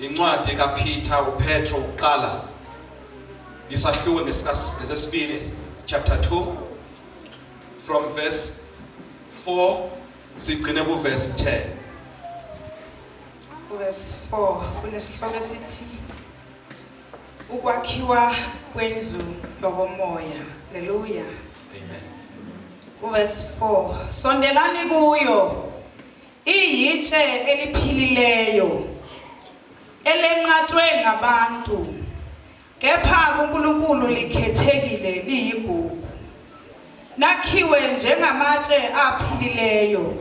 incwadi kaPeter uPetro uqala isahluko ngesesibili chapter 2 from verse 4 sigcine ku verse 10. Verse 4 kunesihloko esithi ukwakhiwa kwendlu yokomoya. Hallelujah. Amen. Verse 4 sondelani kuyo iyitshe eliphilileyo elenqathwe ngabantu kepha uNkulunkulu likhethekile liyigugu nakhiwe njengamatshe aphilileyo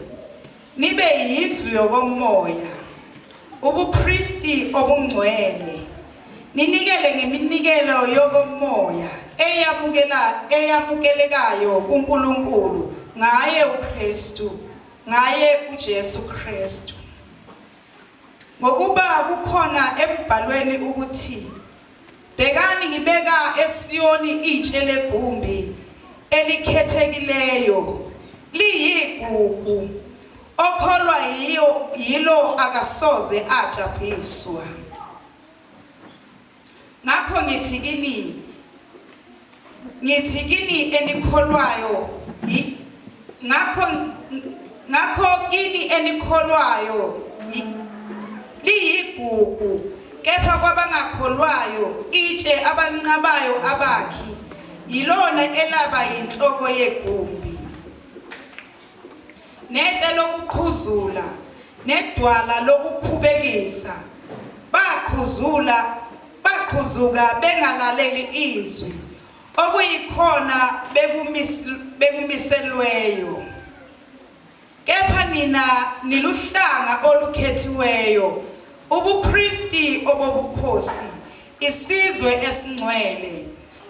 nibe yindlu yokomoya ubupristi obungcwele ninikele ngeminikelo yokomoya eyamukelekayo kuNkulunkulu ngaye uKristu ngaye uJesu Kristu ngokuba kukhona embhalweni ukuthi bhekani ngibeka eSiyoni itshe legumbi elikhethekileyo liyigugu okholwa yilo akasoze ajabhiswa ngakho ngithi kini enikholwayo ngakho kini enikholwayo liyigugu kepha kwabangakholwayo itshe abanqabayo abakhi yilona elaba yinhloko yegumbi netshe lokuqhuzula nedwala lokukhubekisa baqhuzuka bengalaleli izwi okuyikhona bekumiselweyo kepha nina niluhlanga olukhethiweyo ubupristi obobukhosi isizwe esingcwele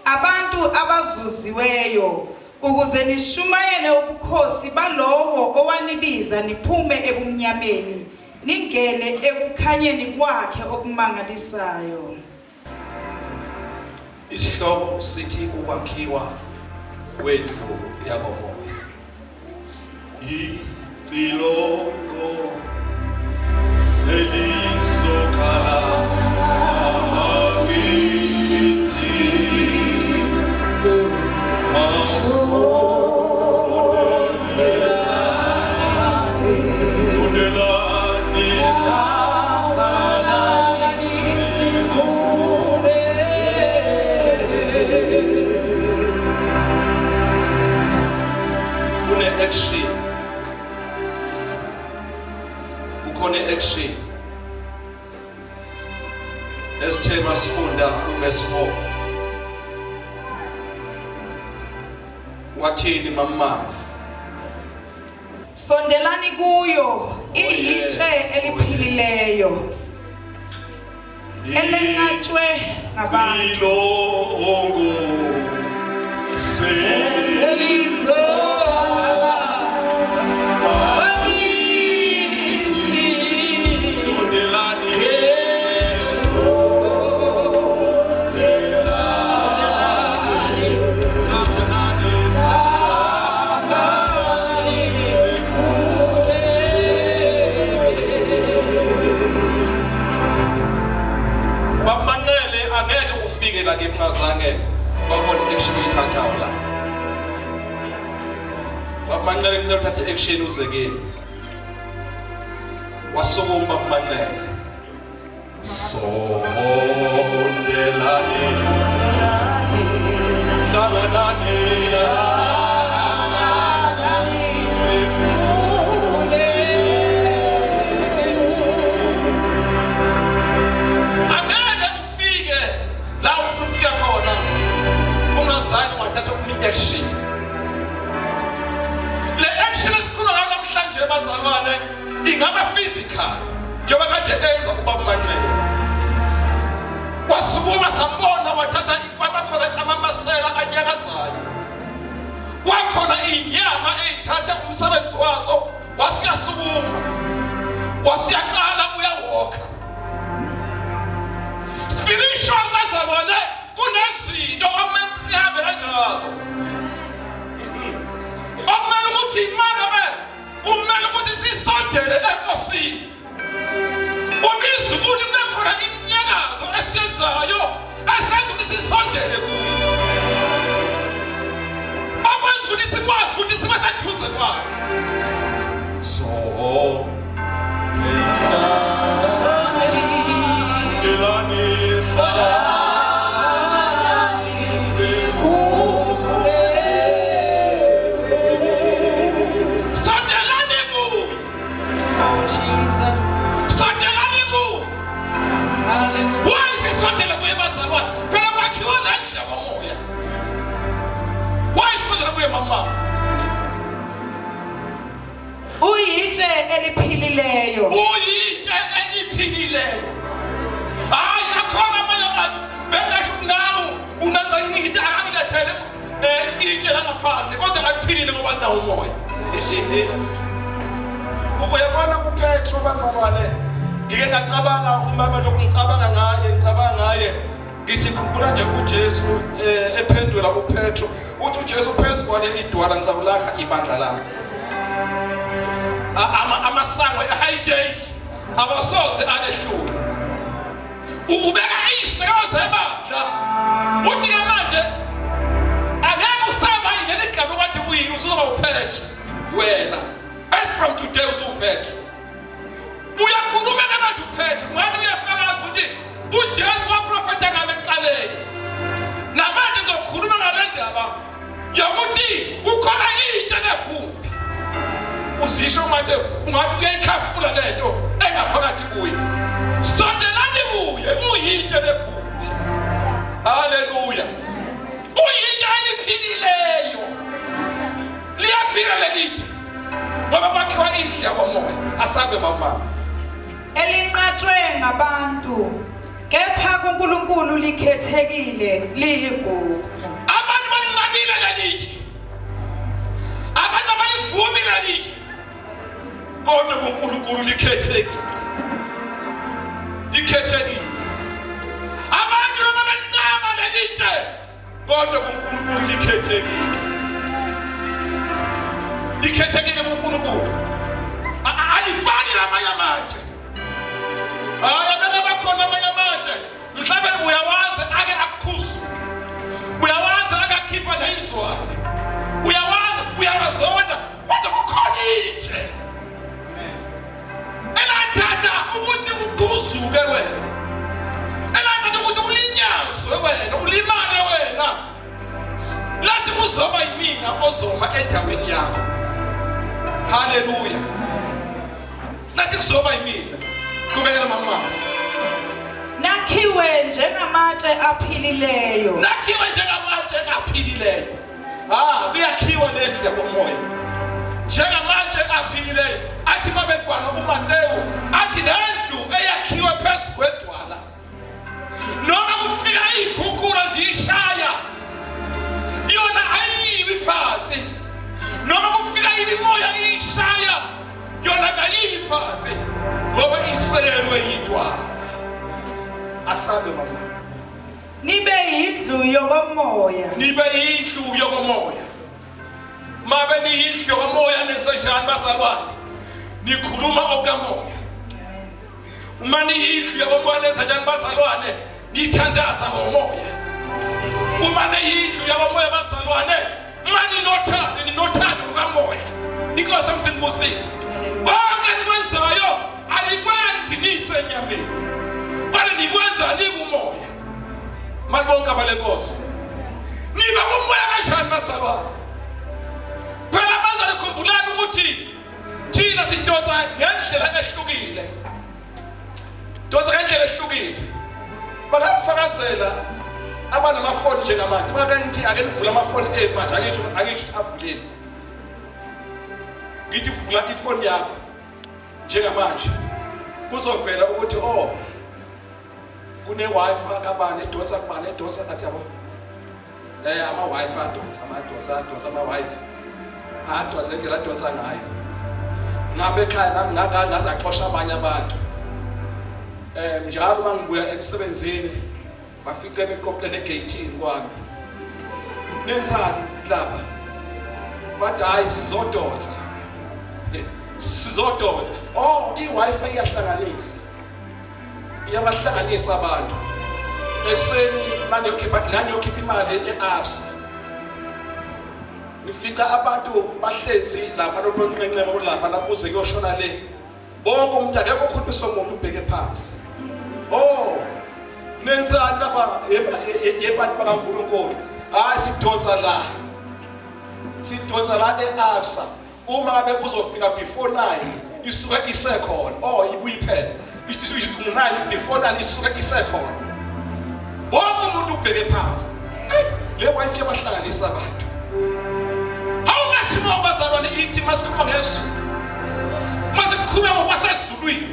abantu abazuziweyo ukuze nishumayele ubukhosi balowo owanibiza niphume ebumnyameni ningene ekukhanyeni kwakhe okumangalisayo. Isihloko sithi ukwakhiwa kwendlu yakomoya. Ilongo selizokhala awithi action esithe masifunda uverse 4 wathini mama sondelani kuyo iyitshe eliphilileyo elenqathwe ngabantu ke mngazange bakhona action uyithathayo la bamanqele kumele uthathe action uzekeni wasukuma kumanqele sondelani hlanganani action le action esikhuluma ngayo namhlanje bazalwane ingaba physical njengoba kade enza kuba umanqele wasukuma sambona wathatha ikwakhona amamasela anyakazayo kwakhona inyama ezithatha umsebenzi wazo wasiyasukuma wasiyaqala uyawalk spiritual bazalwane kunezinto omenziyabe kanjalo okumele ukuthi imali kumele ukuthi sisondele enkosini ubizulu bekhona wakhe so uyitshe eliphilileyo uyitshe eliphilileyo hayi akhona amanye abantu bengasho nawo ungazanikiti angilethele itshe langaphandle kodwa laphilile ngoba nawo umoya uyabona uPetro bazalwane ngike ngacabanga uma lokhu ngicabanga ngaye ngithi ngikhumbula nje uJesu ephendula uPetro uthi uJesu phezu kwale idwala ngizawulakha ibandla lami amasango e-high days abasoze aleshula ubeka iseyoze ebandla uthi manje angeke usaba yini igama kwathi kuyini usuzoba uPetro wena as from today usuPetro uyakhuluma manje uPetro ngathi uyafakaza ukuthi uJesu waprofeta ngami ekuqaleni namanje ngizokhuluma ngale ndaba yokuthi kukhona itshe nekhumbi uzisho manje ungathi uyayikhafula lento engaphakathi kuye sondelani kuye uyitshe nekhumbi haleluya uyitshe eliphilileyo liyaphila lelithi ngoba kwakhiwa indlu yakomoya asabe mama elinqathwe ngabantu kepha kuNkulunkulu likhethekile liyigugu abantu balinqabile lelithi abantu balivumi lelithi kodwa kuNkulunkulu likhethekile abantu noma belinqaba lelithi kodwa kuNkulunkulu likhethekile kuNkulunkulu alifani namanye amanje abantu bakhona amanye amanje mhlawumbe uyawazi ake akukhuzu uyawazi akakhipha nayizwane uyawazi uyawazonda kodwa kukhona itshe elathatha ukuthi uguzuke wena elathatha ukuthi ulinyazwe wena ulimale wena lathi kuzoba yimina ozoma endaweni yakho haleluya lathi kuzoba yimina kubekela mama nakhiwe njengamatshe aphilileyo kuyakhiwa lendlu yakomoya njengamatshe aphilileyo athi babekwana uMateyu athi lendlu eyakhiwe phezu kwedwala noma kufika izikhukhula ziyishaya yona ayibi phansi noma kufika imimoya iyishaya yona kayibi phansi ngoba iselwe yidwala asabe mama nibe yindlu yokomoya mabe niyindlu yokomoya nenzenjani bazalwane nikhuluma okamoya uma niyindlu yokomoya nenzenjani bazalwane nithandaza ngomoya uma niyindlu yokomoya bazalwane mani ninothando lukamoya inkosi amsinibusise konke nikwenzayo alikwenzi nisenyameni bale nikwenza nikumoya malibonke abalenkosi niba umoya kanjani bazalwane phela bazale khumbulani ukuthi thina sidoda ngendlela ehlukile bakafakazela abanamafoni njengamanje bakanti ake nivula amafoni manje angithi avuleni ngithi vula ifoni yakho njengamanje kuzovela ukuthi kune wifi kabani edosa kubani edosa ngathi yabo ama wifi adosa ama wifi adosa ngela dosa ngayo ngabe ekhaya nami ngaza axosha abanye abantu njalo mangibuya emsebenzini bafice beqoqene egateini kwami nenzani lapha bathi hayi sizodonsa i-wifi iyahlanganisa iyabahlanganisa abantu eseni ngani yokhipha imali e-apps Ngifica abantu bahlezi lapha nonqenqema olapha nakuze kuyoshona le. Bonke umuntu akekho ukhulumiswa umuntu ubheke phansi. Oh, nensani lapha yebantu bakaNkulunkulu. Hayi sidonsa la eAbsa. Uma ngabe uzofika before 9, isuke isekhona. Oh, ibuye iphela. Isuke 9 before 9 isuke isekhona. Bonke umuntu ubheke phansi. Le wife yabahlanganisa abantu. Awungasimo bazalwane ithi masikhuluma ngeSizulu. Masikhuluma ngokwasezulwini.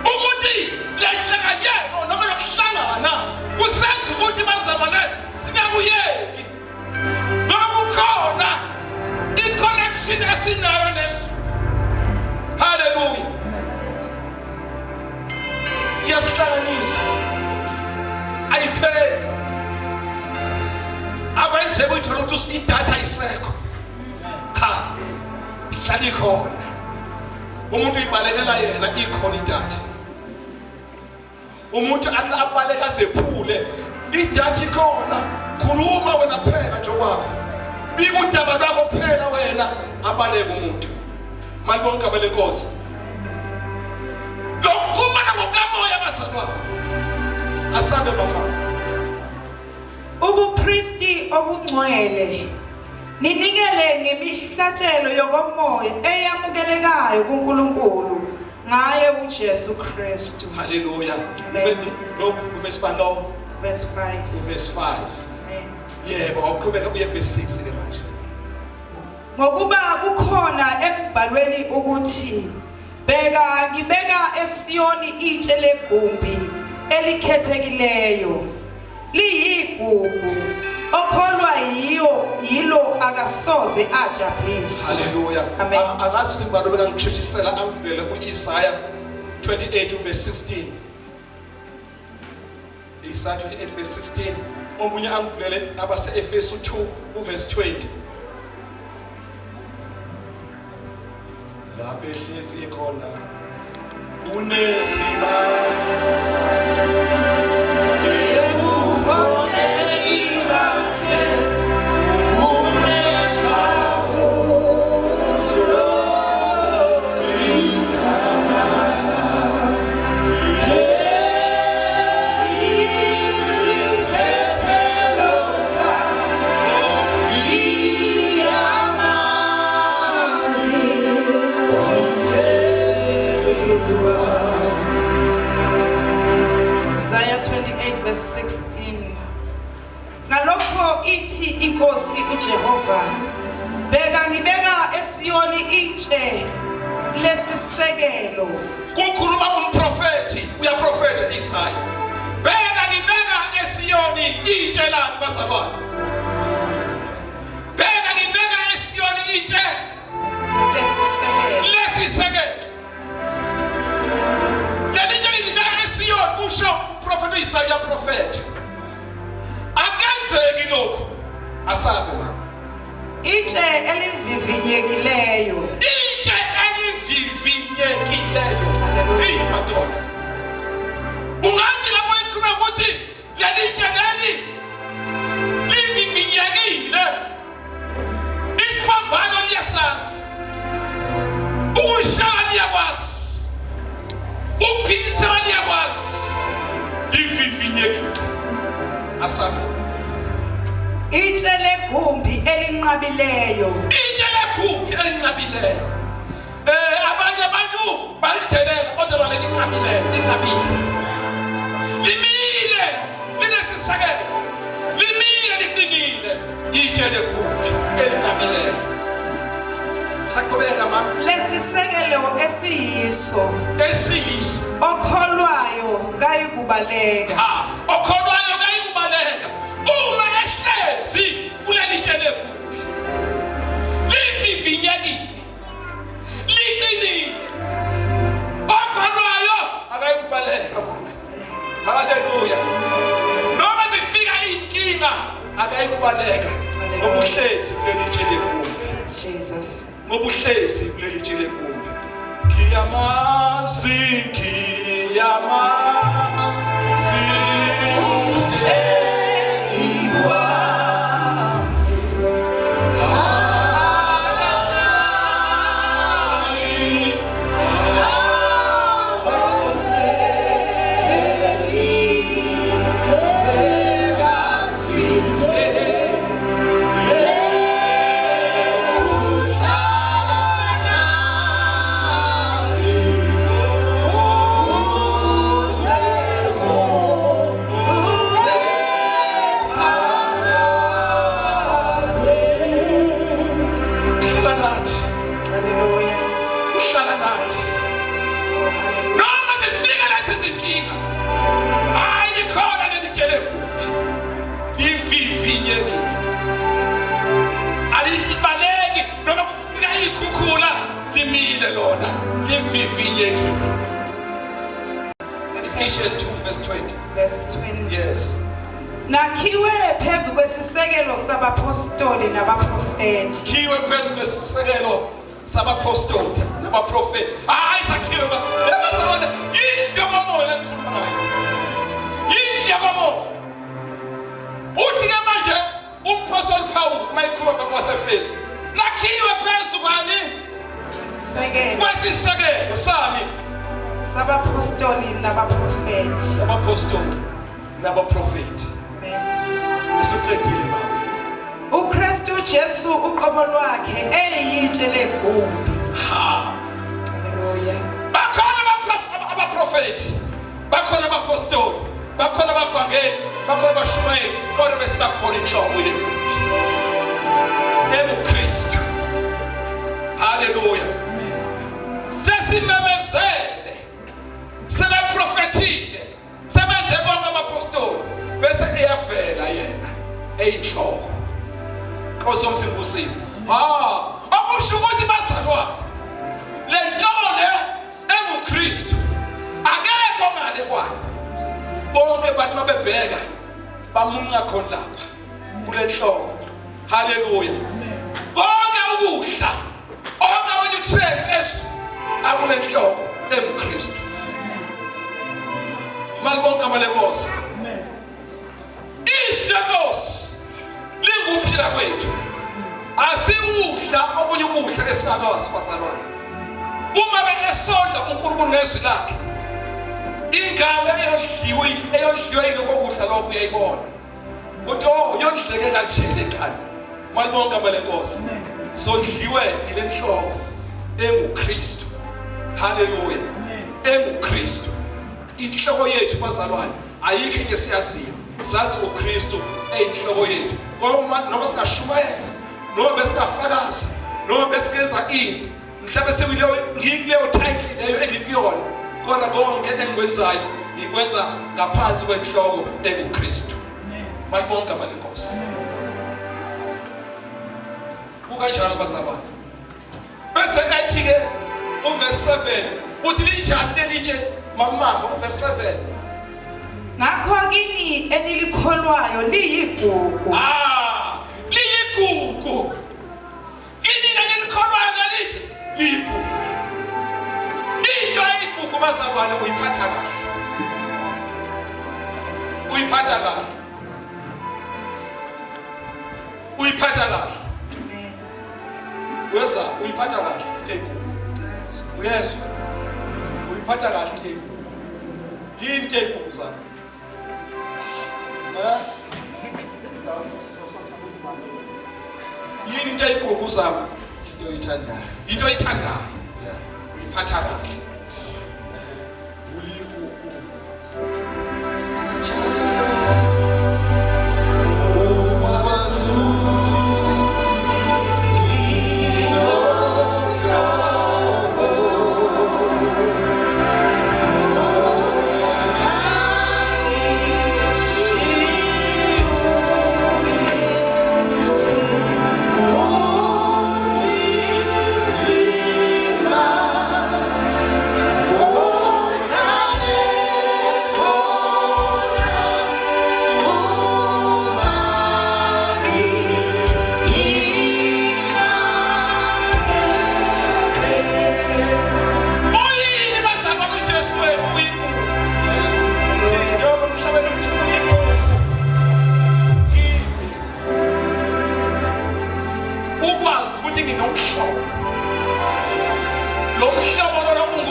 Ukuthi le nhlanganyelo noma lokuhlangana kusenza ukuthi bazalwane singakuyeki. Noma kukhona i-connection esinayo neSizulu. Hallelujah. Yasihlanganisa. Ayipheli. Abayise kuyithola ukuthi idatha isekho. Cha. Hlali khona. Umuntu uyibalekela yena ikhona idatha. Umuntu abaleka zephule idatha ikhona. Khuluma wena phela nje kwakho. Bika udaba lwakho phela wena abaleka umuntu. Mali bonke abalenkosi. Lokuxhumana ngokamoya bazalwane. Asabe mama. Ubupristi obungcwele ninikele ngemihlatshelo yokomoya eyamukelekayo kuNkulunkulu ngaye uJesu Kristu. Hallelujah. Verse 5. Verse 5. Verse 5. Amen. Yebo, awuqhubeka uye verse 6 ke manje. Ngokuba kukhona embhalweni ukuthi bheka ngibeka eSiyoni itshe legumbi elikhethekileyo liyigugu okholwa yilo akasoze ajabhiswa. Hallelujah. Amen. Akathi ngibalo beka ngichishisela angivele kuIsaiah 28 verse 16. Isaiah 28 verse 16. Omunye angivele abase Efesu 2 verse 20. Lapho ehlezi khona unesima Isaiah 28 verse 16. Ngalokho ithi inkosi uJehova, bheka ngibeka eSiyoni itshe lesisekelo. kukhuluma umprofeti uyaprofeta Isaiah. Bheka ngibeka eSiyoni itshe lami bazalwane. Bheka ngibeka eSiyoni itshe lesisekelo. Kusho uprofeta Isaiah prophet. Akenzeki lokho. Asabe mama. Itshe elivivinyekileyo. Itshe elivivinyekileyo. Hey madoda. Ungathi lapho ikhuluma ukuthi leli itshe leli livivinyekile. Isiphambano liyasazi. Ukushaya liyakwazi. Ukuphikisa liyakwazi. Livivinyekile. Asabe. Itshe legumbi elinqabileyo. Itshe legumbi elinqabileyo. Abanye abantu balithelela kodwa lona linqabile. Limile, linesisekelo. Limile liqinile. Itshe legumbi elinqabileyo. Sakubeka mama. Lesisekelo esiyiso. Okholwayo kayikubaleka. Okholwayo kayikubaleka. Uma ehlezi kuleli itshe legumbi. Livivinyekile. Liqinile. Okholwayo akayikubaleka. Hallelujah. Noma zifika inkinga akayikubaleka. Ngobuhlezi kuleli itshe legumbi. Jesus. Ngobuhlezi kuleli itshe legumbi. Ngiyamazi umhlengi wami. lona livivinyekile. Ephesians 2 verse 20. Verse 20. Yes. Nakhiwe phezu kwesisekelo sabapostoli nabaprofeti. Kiwe phezu kwesisekelo sabapostoli nabaprofeti. Hayi sakhiwe ba. Lebasona yindlu yomoya lekhuluma ngayo. Yindlu yomoya. Uthi ke manje umpostoli Paul mayikhuluma kwaSefeso. Nakhiwe phezu kwani? Sekelo Kwesisekelo sami sabapostoli nabaprofeti. sabapostoli nabaprofeti. Usuqedile mama. uKristu Jesu uqobo lwakhe eyitshe legumbi. Ha. Haleluya. Bakhona abaprofeti, bakhona abapostoli, bakhona abavangeli, bakhona abashumayeli, kodwa bese bakhona inhloko yegumbi. EbuKristu. Haleluya. Sesimemezele, sebeprofetile, sebenze konke abapostoli, bese eyavela yena eyinhloko. Nkosi yomsimbusisi. Akusho ukuthi bazalwane. Le ntolo le enguKristu akekho ngale kwayo. Bonke bathi mabebheka bamunca khona lapha kule nhloko. Haleluya. Konke ukudla, onke nutrients akule nhloko enguKristu. Malibonke amalekhosi. Ishlekhosi linguphila kwethu. Asiwudla okunye ukudla esingakwazi bazalwane. Uma benesondla uNkulunkulu ngezwi lakhe. Ingane eyodliwe ilokho kudla lokho uyayibona. Kodwa yondleke kanjani ekhaya. Malibonke amalekhosi. Sondliwe ile nhloko enguKristu. Haleluya. EnguKristu. Inhloko yethu bazalwane ayikho into esiyaziyo. Sazi uKristu eyinhloko yethu. Noma singashumayela, noma besingafakaza, noma besikeza ini, mhlawumbe sekuyileyo title leyo engikuyona, kodwa konke engikwenzayo ngikwenza ngaphansi kwenhloko enguKristu. Malibonke amalekhosi. Kukanjalo bazalwane. Bese ethi ke uverse 7 uthi linjani lelitshe mamama uverse 7. Ngakho kini enilikholwayo liyigugu. Liyigugu. Kini enilikholwayo nalithi liyigugu. Into ayigugu bazalwane uyiphatha kahle. Uyiphatha kahle. Uyiphatha kahle. Weza uyiphatha kahle into ayigugu. Uyezwa? Uyiphatha kahle into ayigugu. Yini into ayigugu zakho? Yini into ayigugu zami? Into oyithandayo. Into oyithandayo. Uyiphatha kahle. Uligugu.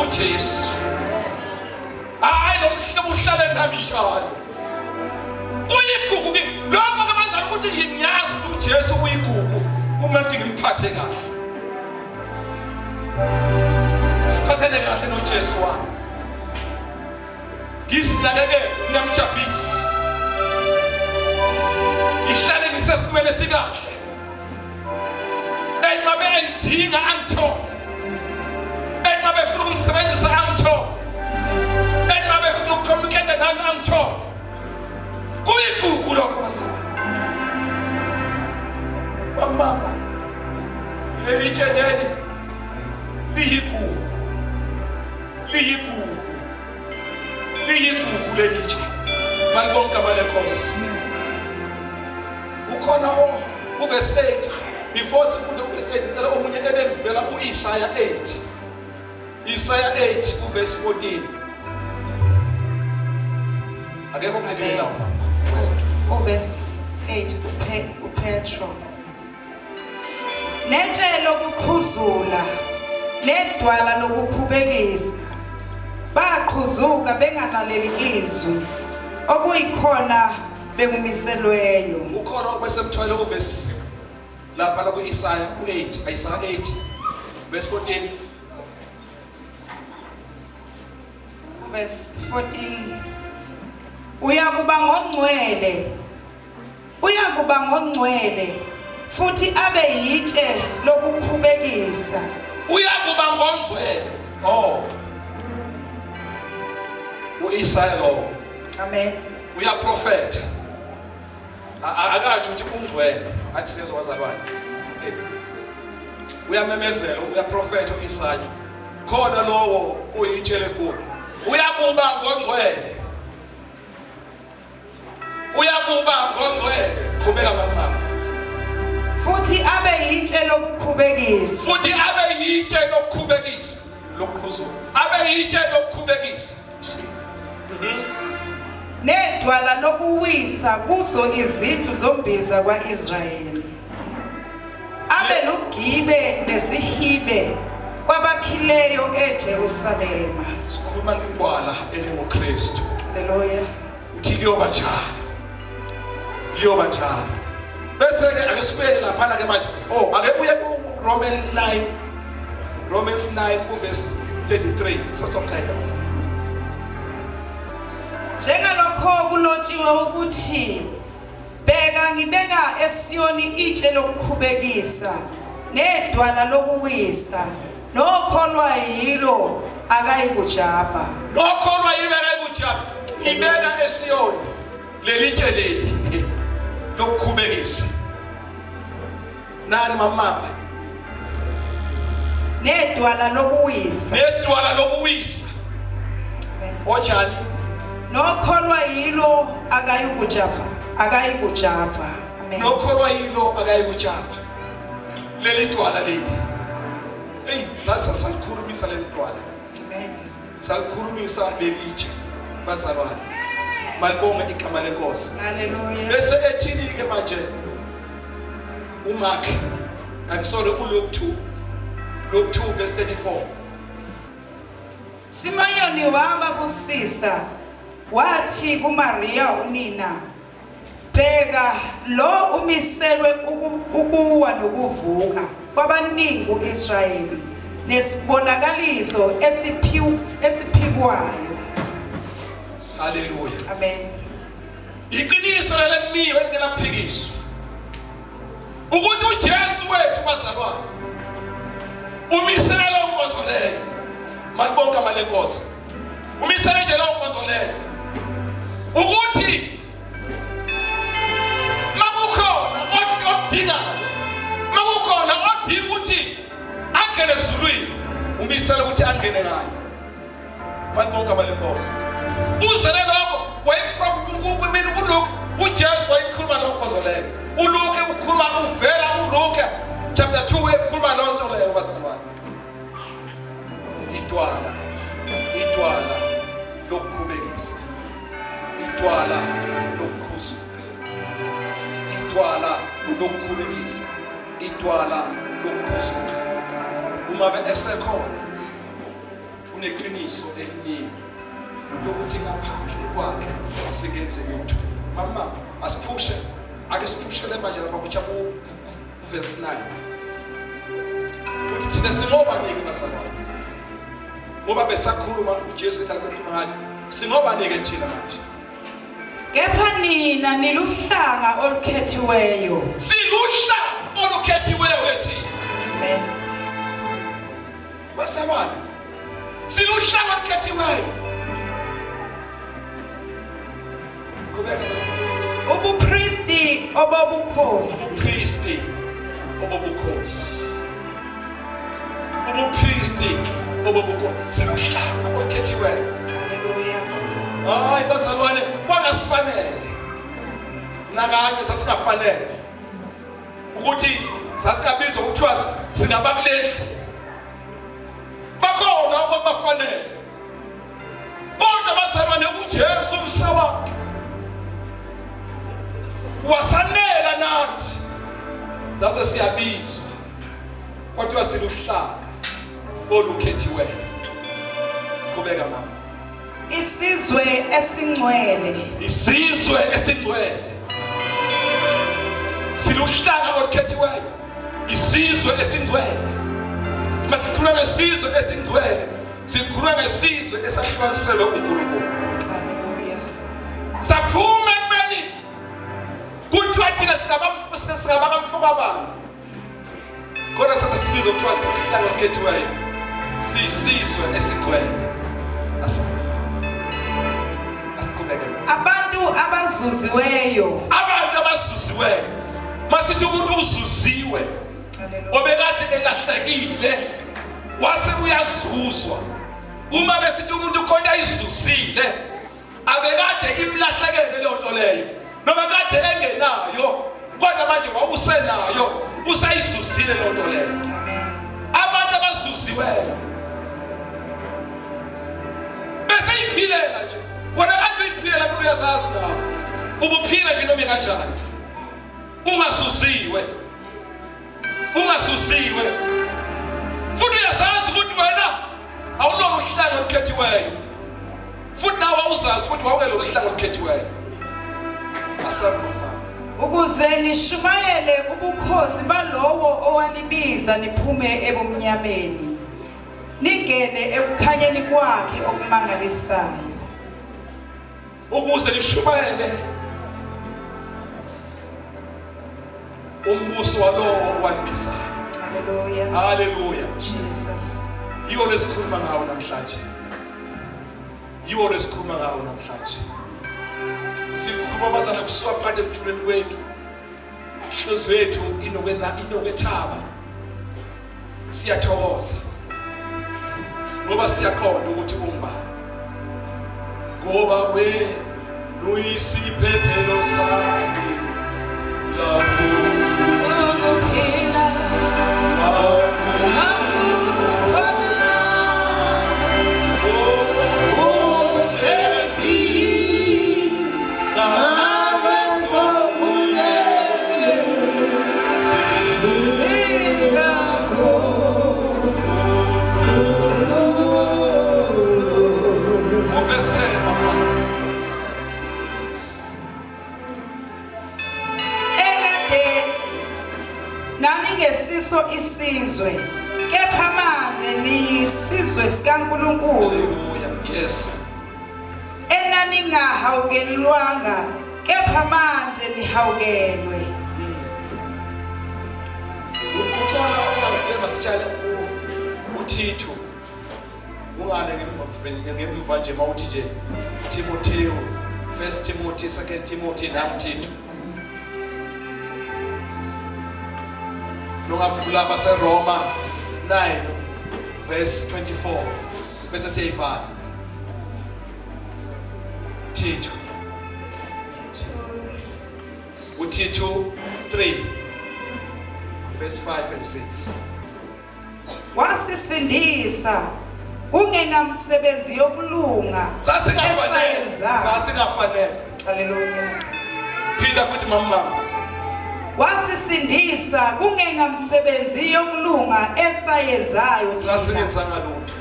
Jesu. Hayi lo mhlobo uhlale nami njalo. Uyigugu ke lokho ke bazali ukuthi nginyazi ukuthi uJesu uyigugu uma ngithi ngimphathe kahle. Siphathene kahle noJesu wami. Ngisinakeke ngiyamjabulisa. Ngihlale ngisesimene sikahle. Mabe endinga angithola. Mabe funa ukusebenzisa angithola. Mabe funa ukucommunicate nami angithola. Kuyigugu lokho basana. Mama. Leli tshedeli liyigugu. Malibonke amalekhosi. Ukhona uverse 8 before sifunde uverse 8 ngicela omunye ebengivela uIsaiah 8. Isaiah 8 uverse 14. Akekho ngibekela lapha. Verse 8 uPetro. Netshe lokukhuzula nedwala lokukhubekisa baqhuzuka bengalaleli izwi okuyikhona bekumiselweyo. Ukhona obesemthwele uverse lapha ku Isaiah 8, Isaiah 8 verse 14. Verse 14. Uyakuba ngongcwele futhi abe yitshe lokukhubekisa. Uyakuba ngongcwele. Oh. uIsaiah lo. Amen. Uya prophet. Akasho ukuthi ungcwele. Athi sizowazalwane. Uyamemezela, uya prophet uIsaiah. Khona lowo uyitshele kubo. Uyakuba ngongcwele. Uyakuba ngongcwele. Qhubeka mama. Futhi abe yitshe lokukhubekisa. Futhi abe yitshe lokukhubekisa. Lokukhuzula. Abe yitshe lokukhubekisa. Jesus. Nedwala lokuwisa kuzo izindlu zombiza kwaIsrayeli. Abe lugibe nesihibe kwabakhileyo eJerusalema. Sikhuluma ngegwala elinguKristu. Hallelujah. Uthi liyoba njalo. Liyoba njalo. Bese ke akesibele lapha ke manje. Oh, ake uye ku Romans 9 uverse 33. Sasonqeda manje. Njengalokho kulotshiwe ukuthi bheka ngibeka eSiyoni itshe lokukhubekisa nedwala lokuwisa nokholwa yilo akayikujabha. Nokholwa yilo akayikujabha. Ibeka eSiyoni leli tshe leli lokukhubekisa. Nani mama? Nedwala lokuwisa. Nedwala lokuwisa. Ojani? Nokholwa yilo akayikujabha. Akayikujabha. Amen. Nokholwa yilo akayikujabha. Leli dwala leli. Hey, sasa salikhulumisa leli dwala. Amen. Salikhulumisa leli tshe bazalwane. Malibonga igama lenkosi. Hallelujah. Bese ethini ke manje uMark akusole uLuke 2 verse 34. Simeoni wababusisa wathi kuMaria unina bheka lo umiselwe ukuwa nokuvuka kwabaningi uIsrayeli nesibonakaliso esiphikwayo. Hallelujah. Amen. Iqiniso lelemiwe ngelaphikiswa. Ukuthi uJesu wethu bazalwane umisele lo nkonzo leyo. Malibonke amalekhosi. Umisele nje lo nkonzo leyo. Ukuthi makukhona odingayo, makukhona odinga ukuthi angene ezulwini, umisele ukuthi angene naye. Malibonke amalekhosi. Uzele lokho wayimini uLuke uJesu wayikhuluma lo nkonzo leyo. uLuke ukhuluma uvela uLuke chapter 2 ekhuluma lo nto leyo bazalwane. Idwala lokukhubekisa. Idwala lokukhuzuka. Idwala lokukhubekisa. Idwala lokukhuzuka. Uma besekhona uneqiniso eliningi lokuthi ngaphandle kwakhe singenze lutho. Mama asiphushe, ake siphushele manje lapha kuchapter verse 9. Uthi thina singoba nike bazalwane. Ngoba besakhuluma uJesu ehlala bekhuluma ngathi singoba nike thina manje. Kepha nina niluhlanga olukhethiweyo. Siluhlanga olukhethiweyo kethina. Amen. Bazalwane. Siluhlanga olukhethiweyo. Ubupristi obobukhosi. Ubupristi obobukhosi. Ubupristi obobukhosi. Siluhlanga olukhethiweyo. Hallelujah. Hayi bazalwane, kwangasifanele nakanye sasingafanele ukuthi sasikabizwa ukuthiwa singabakuleli bakhona okwabafanele kodwa bazalwane uJesu umsawa wasanela nathi sase siyabizwa kodwa siluhlaka olukhethiweyo. Qhubeka mama. Isizwe esingcwele. Isizwe esingcwele. Siluhlaka olukhethiweyo. Isizwe esingcwele. Masikhuluma ngesizwe esingcwele. Sikhuluma ngesizwe esahlukaniselwe uNkulunkulu. Hallelujah. Saphuma ekubeni kuthiwa thina singabakamfuka bani. Kodwa sasisibizwa kuthiwa siluhlaka olukhethiweyo. Sisizwe esingcwele. Abantu abazuziweyo. Abantu abazuziweyo. Masithi umuntu uzuziwe. Obekade elahlekile wase uyazuzwa. Uma besithi umuntu khona izuzile abekade imlahlekele le nto leyo. Noma kade engenayo kodwa manje wawusenayo usayizuzile le nto leyo. Abantu abazuziweyo bese iphilela nje. Wena ake iphilela kulo yazazi nawe. Ubuphila nje noma kanjani. Ungasusiwe. Ungasusiwe. Futhi uyazazi ukuthi wena awulona uhlanga olukhethiweyo. Futhi nawe awuzazi ukuthi wawelo uhlanga olukhethiweyo. Asabona. Ukuze nishumayele ubukhosi balowo owanibiza niphume ebumnyameni. Ningene ekukhanyeni kwakhe okumangalisayo. Ukuze nishumayele umbuso walowo owanibizayo. Hallelujah. Hallelujah. Jesus. Yiwo lesikhuluma ngawo namhlanje. Yiwo lesikhuluma ngawo namhlanje. Sikhuluma bazana kusuka phakathi emthulweni wethu. Ihlozi yethu inokwethaba. Siyathokoza. Ngoba siyaqonda ukuthi ungubani. Ngoba we luyisiphephelo sami lapho Phila. Nangesiso isizwe kepha manje niyisizwe sikaNkulunkulu. Hallelujah. Yes. Enaningahawukelwanga kepha manje nihawukelwe. Ukhona ongafuna masitshale uThithu. Ungane ngemva nje mawuthi nje Timotheo, 1 Timothy, 2 Timothy namThithu. Nongavula base Roma 9 verse 24 bese siyivala. Thithu. uThithu 3 verse 5 and 6. Wasisindisa kungenamsebenzi yokulunga Sasingafanele. Hallelujah. Phinda futhi mama. Wasisindisa kungenamsebenzi yokulunga esayenzayo thina. Sasingenza ngalutho.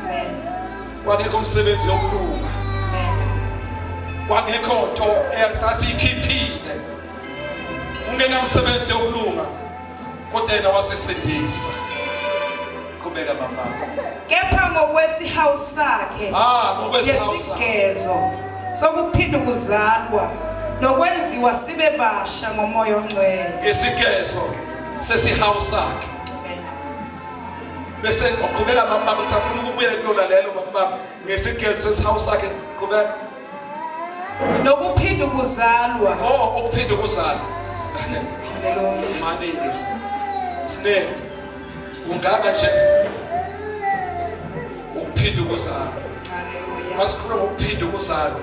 Amen. Kwakekho umsebenzi yokulunga. Amen. Kwakekho nto esasiyikhiphile. Ungenamsebenzi yokulunga. Kodwa yena wasisindisa. Qhubeka mama. Kepha ngokwesihawu sakhe ngokwesihawu yesigezo sokuphinda ukuzalwa nokwenziwa sibe basha ngomoya ongcwele. Ngesigezo sesihawu sakhe. Bese uqhubeka mama ngisafuna ukubuya kulona lelo mama ngesigezo sesihawu sakhe qhubeka. Nokuphinda ukuzalwa. Ukuphinda ukuzalwa. Hallelujah. Manike. Sine ungaka nje ukuphinda ukuzalwa. Hallelujah. Masikhuluma ngokuphinda ukuzalwa.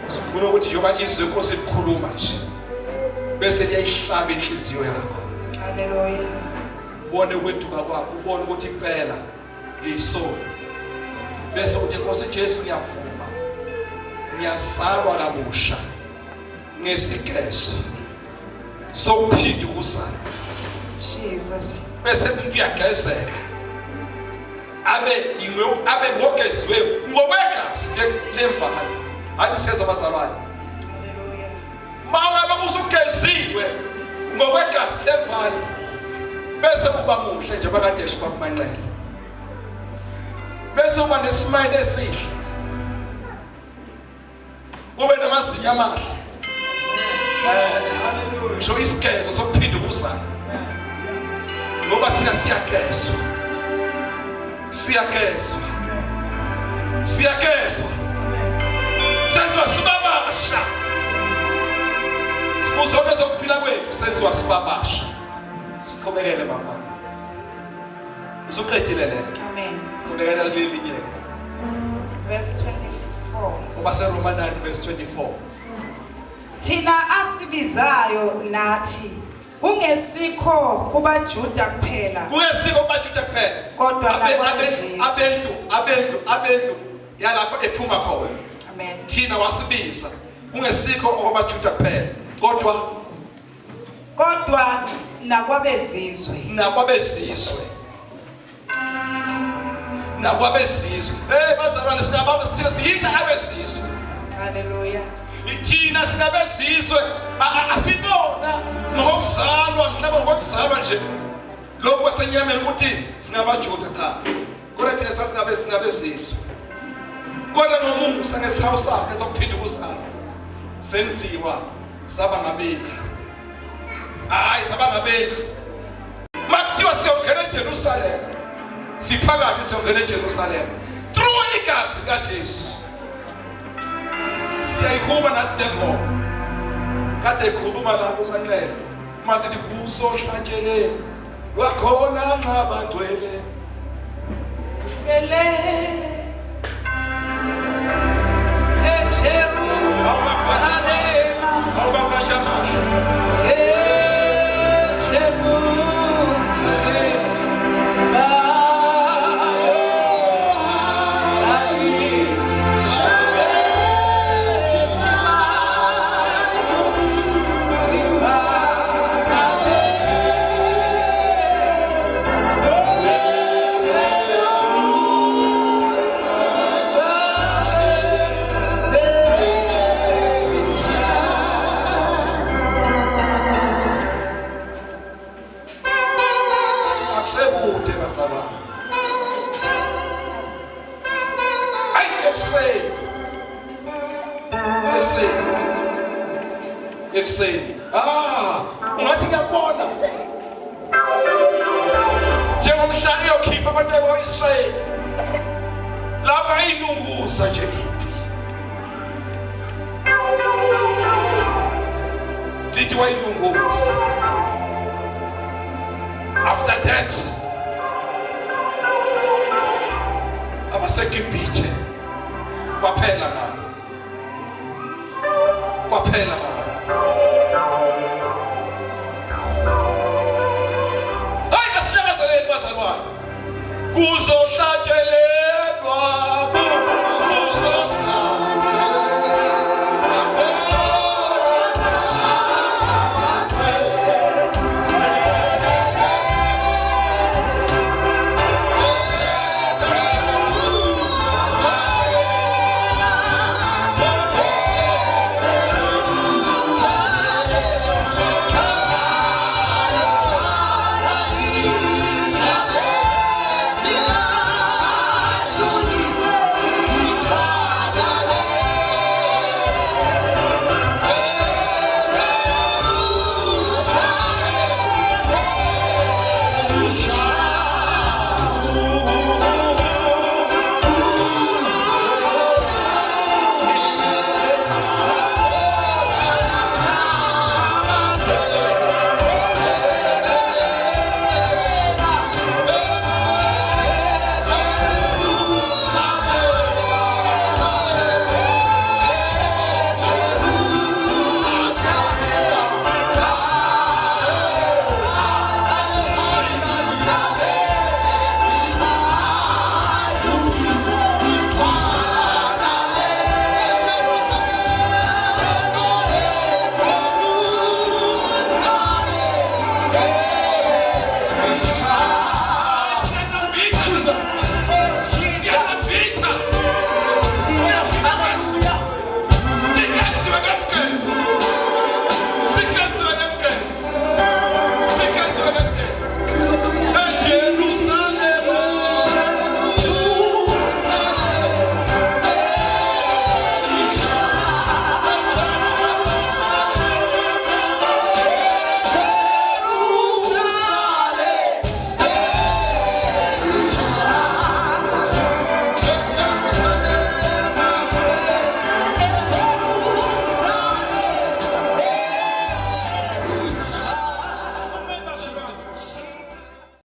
sifuna ukuthi njengoba izwi lenkosi likhuluma nje bese liyayihlaba inhliziyo yakho. Hallelujah. Ubone kwethuka kwakho, ubone ukuthi impela ngiyisona. Bese uthi Nkosi Jesu ngiyavuma. Ngiyazalwa kabusha. Ngesikezo sokuphinda ukuzalwa. Jesus. Bese umuntu uyagezeka. Abe ngogeziwe ngokwegazi lemvana. Aliseza abazalwane. Hallelujah. Mangabe usugeziwe ngokwegazi lemvana. Bese uba muhle nje bakaDeshe bakumanqele. Bese uba nesimile esihle. Ube namazinyo amahle. Hallelujah. Sho isigezo sokuphinda ukuzalwa. Ngoba thina siyagezwa. Siyagezwa. Siyagezwa. Senziwa sibabasha. Sibuzona zokuphila kwethu senziwa sibabasha. Siqhubekele mama. Usuqedile le. Amen. Qhubekela lelinye. Verse 24. Ngoba seRoma 9 verse 24. Thina asibizayo nathi kungesikho kubaJuda kuphela. Kungesikho kubaJuda kuphela. Kodwa abendlu yalapho ephuma khona. Amen. Thina wasibiza kungesikho okubaJuda kuphela. Kodwa nakwabezizwe. Bazalwane siyita abezizwe. Hallelujah. Thina sinabezizwe asibona ngokuzalwa mhlawumbe ngokuzalwa nje lokho kwasenyameni ukuthi singabaJuda cha. Kodwa thina singabezizwe. Kodwa nomuntu sangesihawu sakhe sokuphinda ukuzalwa. Senziwa saba ngabeli. Saba ngabeli. Makuthiwa siyongena eJerusalem. Siphakathi siyongena eJerusalem. Through igazi kaJesu. Siyayikhuluma nathi lengoma. Kade ikhuluma la kumanqele. Masithi kuzohlatshele. Wakhona nxa bagcwele. Ungathi ngiyabona njengomhlali okhipha abantu bakaIsrayeli lapha ayilunguza nje impi. Lithi wayilunguza. After that abaseGibhithe kwaphela nabo. Kuzo